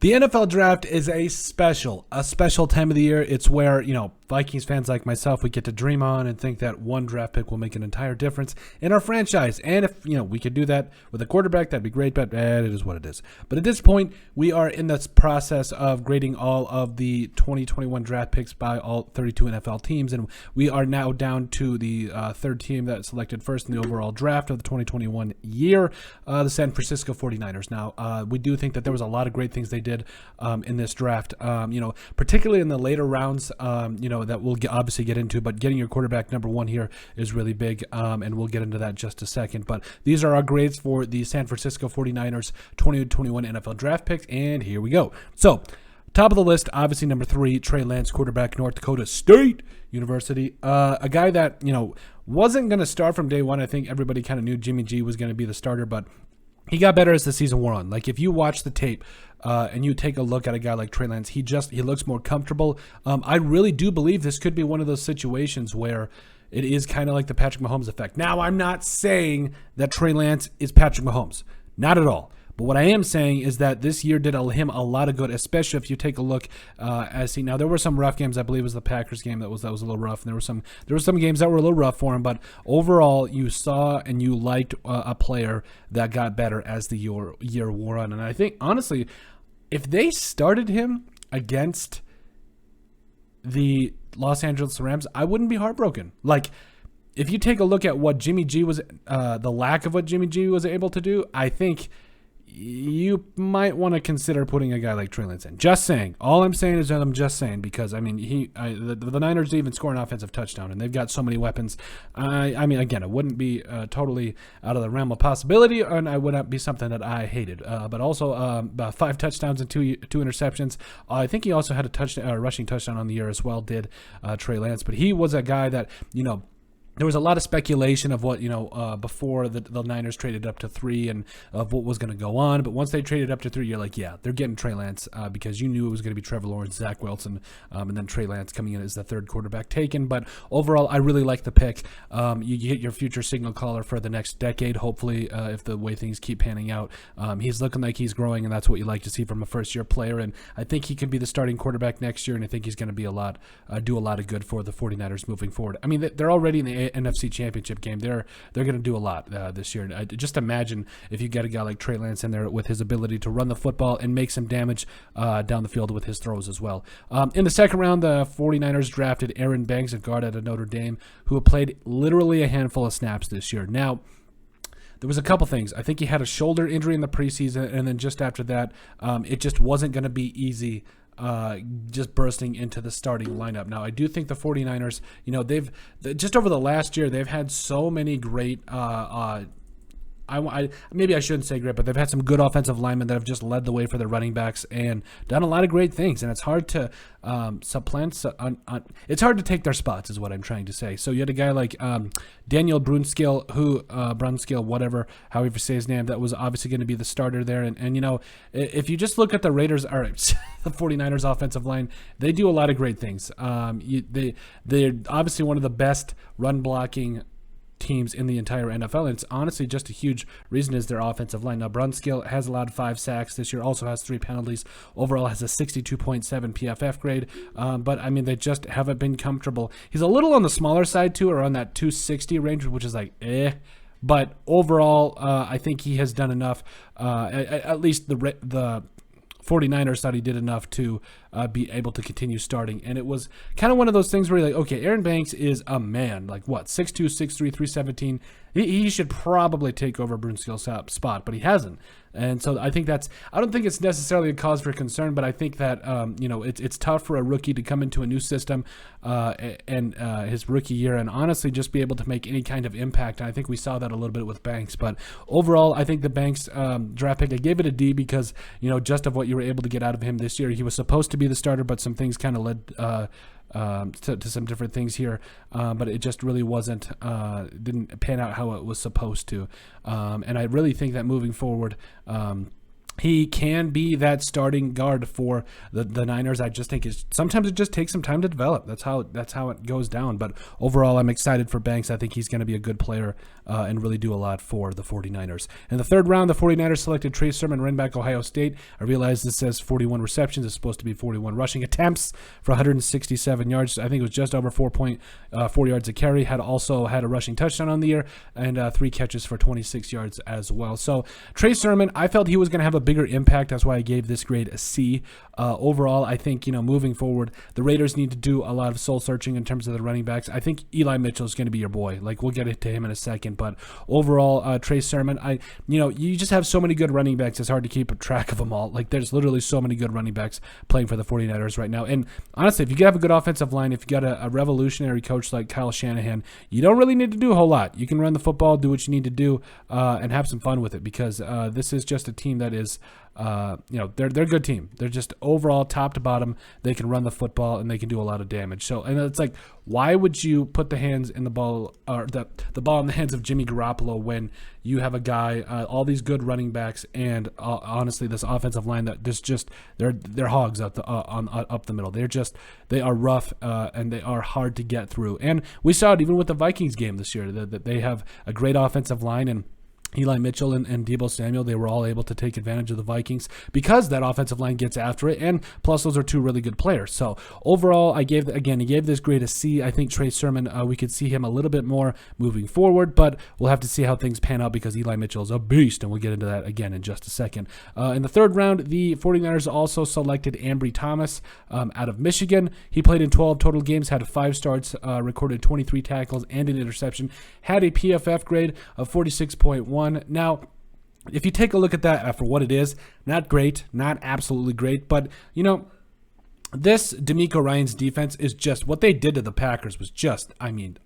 The NFL draft is a special time of the year. It's where, Vikings fans like myself, we get to dream on and think that one draft pick will make an entire difference in our franchise. And if, we could do that with a quarterback, that'd be great, but it is what it is. But at this point, we are in this process of grading all of the 2021 draft picks by all 32 NFL teams. And we are now down to the third team that selected first in the overall draft of the 2021 year, the San Francisco 49ers. Now, we do think that there was a lot of great things they did in this draft, particularly in the later rounds, that we'll obviously get into, but getting your quarterback number one here is really big, and we'll get into that in just a second. But these are our grades for the San Francisco 49ers 2021 NFL draft picks, and here we go. So, top of the list, obviously number 3, Trey Lance, quarterback, North Dakota State University. A guy that, wasn't going to start from day one. I think everybody kind of knew Jimmy G was going to be the starter, but he got better as the season wore on. Like, if you watch the tape and you take a look at a guy like Trey Lance, he looks more comfortable. I really do believe this could be one of those situations where it is kind of like the Patrick Mahomes effect. Now, I'm not saying that Trey Lance is Patrick Mahomes. Not at all. But what I am saying is that this year did him a lot of good, especially if you take a look now there were some rough games. I believe it was the Packers game that was a little rough, and there were some games that were a little rough for him. But overall, you saw and you liked a player that got better as the year wore on. And I think honestly, if they started him against the Los Angeles Rams, I wouldn't be heartbroken. Like, if you take a look at what Jimmy G was, the lack of what Jimmy G was able to do, I think you might want to consider putting a guy like Trey Lance in. Just saying. All I'm saying is that I'm just saying, because the Niners even score an offensive touchdown, and they've got so many weapons. Again, it wouldn't be totally out of the realm of possibility, and I wouldn't be something that I hated. But also, about 5 touchdowns and two interceptions. I think he also had a rushing touchdown on the year as well. Did Trey Lance, but he was a guy that there was a lot of speculation of what, before the Niners traded up to 3 and of what was going to go on. But once they traded up to 3, you're like, yeah, they're getting Trey Lance because you knew it was going to be Trevor Lawrence, Zach Wilson, and then Trey Lance coming in as the third quarterback taken. But overall, I really like the pick. You get your future signal caller for the next decade, hopefully, if the way things keep panning out. He's looking like he's growing, and that's what you like to see from a first-year player. And I think he could be the starting quarterback next year, and I think he's going to be do a lot of good for the 49ers moving forward. I mean, they're already in the NFC Championship game. They're going to do a lot this year. Just imagine if you get a guy like Trey Lance in there with his ability to run the football and make some damage down the field with his throws as well. In the second round, the 49ers drafted Aaron Banks, a guard out of Notre Dame, who played literally a handful of snaps this year. Now, there was a couple things. I think he had a shoulder injury in the preseason, and then just after that, it just wasn't going to be easy just bursting into the starting lineup. Now, I do think the 49ers, they've just over the last year, they've had so many great maybe I shouldn't say great, but they've had some good offensive linemen that have just led the way for their running backs and done a lot of great things. And it's hard to it's hard to take their spots, is what I'm trying to say. So you had a guy like Daniel Brunskill, whatever, however you say his name, that was obviously going to be the starter there. And if you just look at the Raiders, or the 49ers offensive line, they do a lot of great things. They're obviously one of the best run blocking teams in the entire NFL, and it's honestly just a huge reason is their offensive line. Now, Brunskill has allowed 5 sacks this year, also has 3 penalties, overall has a 62.7 PFF grade, but they just haven't been comfortable. He's a little on the smaller side too, or on that 260 range, which is like but overall, I think he has done enough, at least the 49ers thought he did enough to be able to continue starting. And it was kind of one of those things where you're like, okay, Aaron Banks is a man. Like, what, 6'2", 6'3", 317? He should probably take over Brunskill's spot, but he hasn't. And so I think I don't think it's necessarily a cause for concern, but I think that, it's tough for a rookie to come into a new system and his rookie year and honestly just be able to make any kind of impact. And I think we saw that a little bit with Banks. But overall, I think the Banks draft pick, I gave it a D because, just of what you were able to get out of him this year. He was supposed to be the starter, but some things kind of led to some different things here, but it just really didn't pan out how it was supposed to. And I really think that moving forward, he can be that starting guard for the Niners. I just think sometimes it just takes some time to develop. That's how it goes down. But overall, I'm excited for Banks. I think he's going to be a good player and really do a lot for the 49ers. In the third round, the 49ers selected Trey Sermon, running back, Ohio State. I realize this says 41 receptions. It's supposed to be 41 rushing attempts for 167 yards. I think it was just over 4.4 yards a carry. Also had a rushing touchdown on the year and 3 catches for 26 yards as well. So Trey Sermon, I felt he was going to have a bigger impact. That's why I gave this grade a C. Overall, I think, moving forward, the Raiders need to do a lot of soul searching in terms of the running backs. I think Eli Mitchell is going to be your boy. Like, we'll get to him in a second. But overall, Trey Sermon, you just have so many good running backs. It's hard to keep track of them all. Like, there's literally so many good running backs playing for the 49ers right now. And honestly, if you have a good offensive line, if you got a revolutionary coach like Kyle Shanahan, you don't really need to do a whole lot. You can run the football, do what you need to do, and have some fun with it, because this is just a team that is they're a good team. They're just overall top to bottom. They can run the football and they can do a lot of damage. So, and it's like, why would you put the hands in the ball, or the ball in the hands of Jimmy Garoppolo when you have a guy, all these good running backs, and honestly, this offensive line that they're hogs up the middle. They are rough and they are hard to get through. And we saw it even with the Vikings game this year, that they have a great offensive line, and Eli Mitchell and Deebo Samuel, they were all able to take advantage of the Vikings because that offensive line gets after it, and plus those are two really good players. So overall, he gave this grade a C. I think Trey Sermon, we could see him a little bit more moving forward, but we'll have to see how things pan out because Eli Mitchell is a beast, and we'll get into that again in just a second. In the third round, the 49ers also selected Ambry Thomas out of Michigan. He played in 12 total games, had 5 starts, recorded 23 tackles and an interception, had a PFF grade of 46.1. Now, if you take a look at that for what it is, not great, not absolutely great, but, this DeMeco Ryans defense is just, what they did to the Packers was just,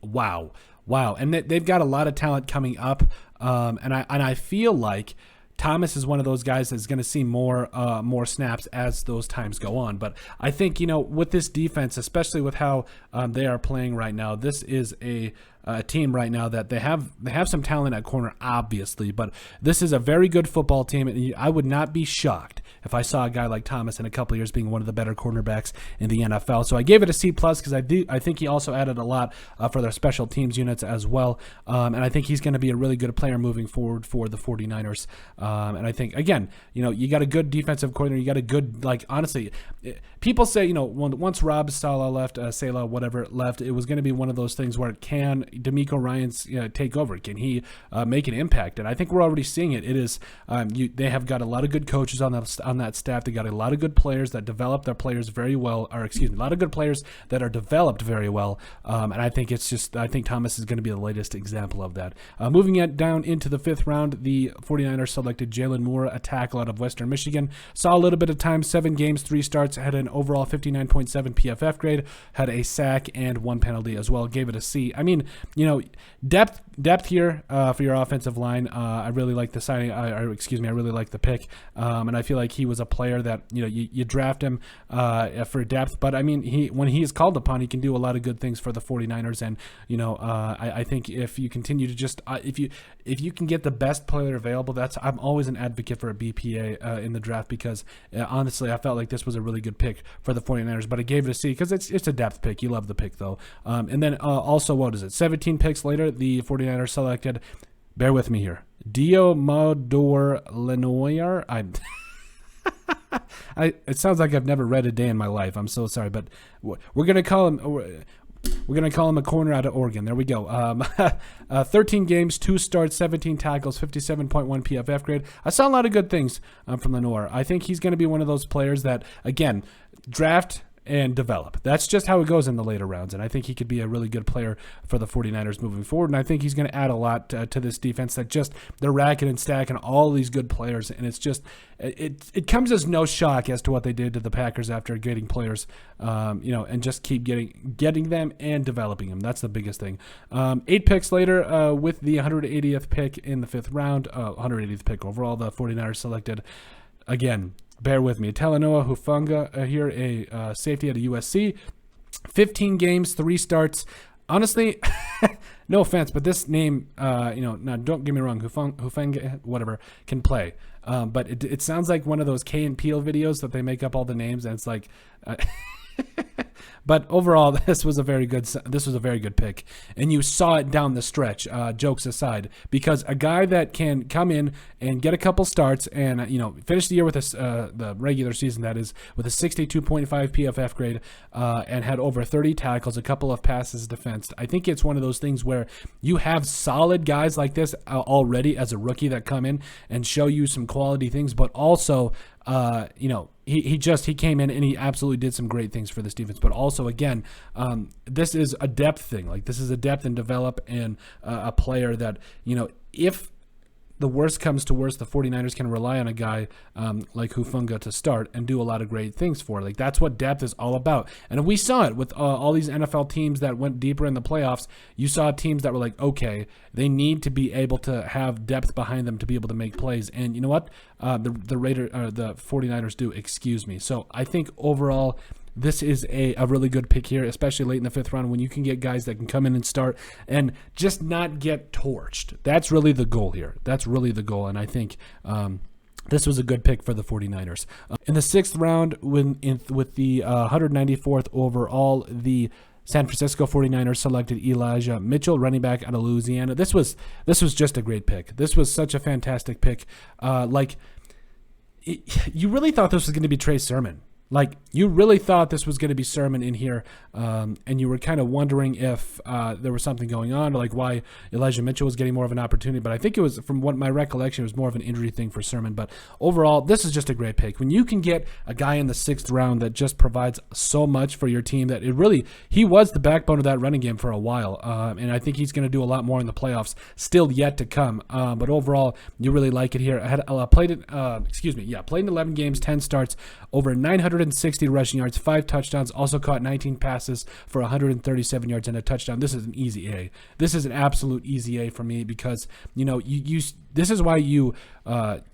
wow. And they've got a lot of talent coming up, and I feel like Thomas is one of those guys that's going to see more snaps as those times go on. But I think, with this defense, especially with how they are playing right now, this is a team right now that they have some talent at corner, obviously, but this is a very good football team, and I would not be shocked if I saw a guy like Thomas in a couple of years being one of the better cornerbacks in the NFL. So I gave it a C+ because I think he also added a lot for their special teams units as well, and I think he's going to be a really good player moving forward for the 49ers. And I think, again, you got a good defensive coordinator, you got a good, honestly, people say, once Rob Saleh left, whatever left, it was going to be one of those things where can DeMeco Ryans take over? Can he make an impact? And I think we're already seeing it. It is they have got a lot of good coaches on that staff. They got a lot of good players that develop their players very well, a lot of good players that are developed very well. And I think I think Thomas is going to be the latest example of that. Moving it down into the 5th round, the 49ers selected Jalen Moore, a tackle out of Western Michigan. Saw a little bit of time, 7 games, 3 starts, had an overall 59.7 PFF grade, had a sack and 1 penalty as well. Gave it a C. Depth here for your offensive line. I really like the signing. I really like the pick, and I feel like he was a player that you draft him for depth. But when he is called upon, he can do a lot of good things for the 49ers. And I think if you continue to just if you can get the best player available, I'm always an advocate for a BPA in the draft because honestly, I felt like this was a really good pick for the 49ers. But I gave it a C because it's a depth pick. You love the pick though. And then also, what is it? 17 picks later, the 49ers selected, bear with me here, Diomodor Lenoir. It sounds like I've never read a day in my life. I'm so sorry, but we're gonna call him a corner out of Oregon. There we go. 13 games, 2 starts, 17 tackles, 57.1 PFF grade. I saw a lot of good things from Lenoir. I think he's going to be one of those players that, again, draft and develop. That's just how it goes in the later rounds, and I think he could be a really good player for the 49ers moving forward, and I think he's going to add a lot to this defense that just they're racking and stacking all these good players, and it's just it comes as no shock as to what they did to the Packers after getting players, and just keep getting them and developing them. That's the biggest thing. 8 picks later, with the 180th pick in the 5th round, 180th pick overall, the 49ers selected, again, bear with me, Talanoa Hufanga here, a safety at a USC. 15 games, 3 starts. Honestly, no offense, but this name, now don't get me wrong, Hufanga, whatever, can play. But it sounds like one of those Key and Peele videos that they make up all the names, and it's like, but overall, this was a very good pick, and you saw it down the stretch. Jokes aside, because a guy that can come in and get a couple starts and finish the year with the regular season, that is, with a 62.5 PFF grade, and had over 30 tackles, a couple of passes defensed. I think it's one of those things where you have solid guys like this already as a rookie that come in and show you some quality things, but also he came in and he absolutely did some great things for this defense. But also, again, this is a depth thing. Like, this is a depth and develop and a player that, if the worst comes to worst, the 49ers can rely on a guy like Hufanga to start and do a lot of great things for. Like, that's what depth is all about. And we saw it with all these NFL teams that went deeper in the playoffs. You saw teams that were like, okay, they need to be able to have depth behind them to be able to make plays. And you know what? The 49ers do, excuse me. So I think overall, this is a really good pick here, especially late in the 5th round when you can get guys that can come in and start and just not get torched. That's really the goal here. That's really the goal, and I think this was a good pick for the 49ers. In the 6th round, with the 194th overall, the San Francisco 49ers selected Elijah Mitchell, running back out of Louisiana. This was just a great pick. This was such a fantastic pick. You really thought this was going to be Trey Sermon. Like, you really thought this was going to be Sermon in here, and you were kind of wondering if there was something going on, or like why Elijah Mitchell was getting more of an opportunity. But I think it was, from what my recollection, it was more of an injury thing for Sermon. But overall, this is just a great pick. When you can get a guy in the 6th round that just provides so much for your team, that he was the backbone of that running game for a while, and I think he's going to do a lot more in the playoffs, still yet to come. But overall, you really like it here. I played in 11 games, 10 starts, over 960 rushing yards, 5 touchdowns, also caught 19 passes for 137 yards and a touchdown. This is an easy A. This is an absolute easy A for me, because this is why you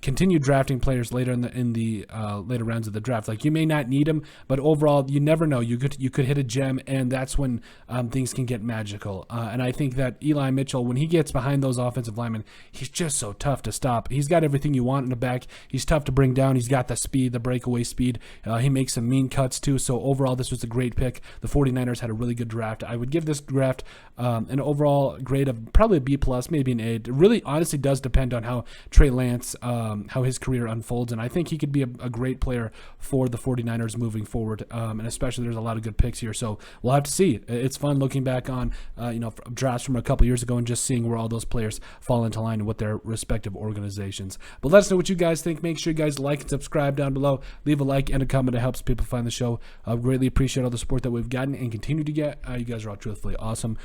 continue drafting players later in the later rounds of the draft. Like, you may not need them, but overall, you never know. You could hit a gem, and that's when things can get magical. And I think that Eli Mitchell, when he gets behind those offensive linemen, he's just so tough to stop. He's got everything you want in the back. He's tough to bring down. He's got the speed, the breakaway speed. He makes some mean cuts too. So overall, this was a great pick. The 49ers had a really good draft. I would give this draft an overall grade of probably a B+, maybe an A. It really honestly does depend on how Trey Lance, how his career unfolds, and I think he could be a great player for the 49ers moving forward, and especially there's a lot of good picks here, so we'll have to see. It's fun looking back on drafts from a couple years ago and just seeing where all those players fall into line with their respective organizations. But let us know what you guys think. Make sure you guys like and subscribe down below. Leave a like and a comment. It helps people find the show. I greatly appreciate all the support that we've gotten and continue to get. You guys are all truthfully awesome.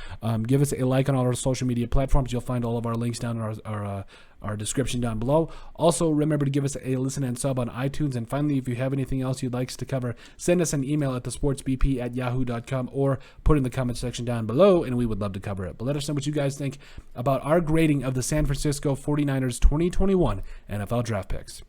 Give us a like on all our social media platforms. You'll find all of our links down in our description down below. Also, remember to give us a listen and sub on iTunes. And finally, if you have anything else you'd like us to cover, send us an email at thesportsbp@yahoo.com or put in the comment section down below, and we would love to cover it. But let us know what you guys think about our grading of the San Francisco 49ers 2021 NFL draft picks.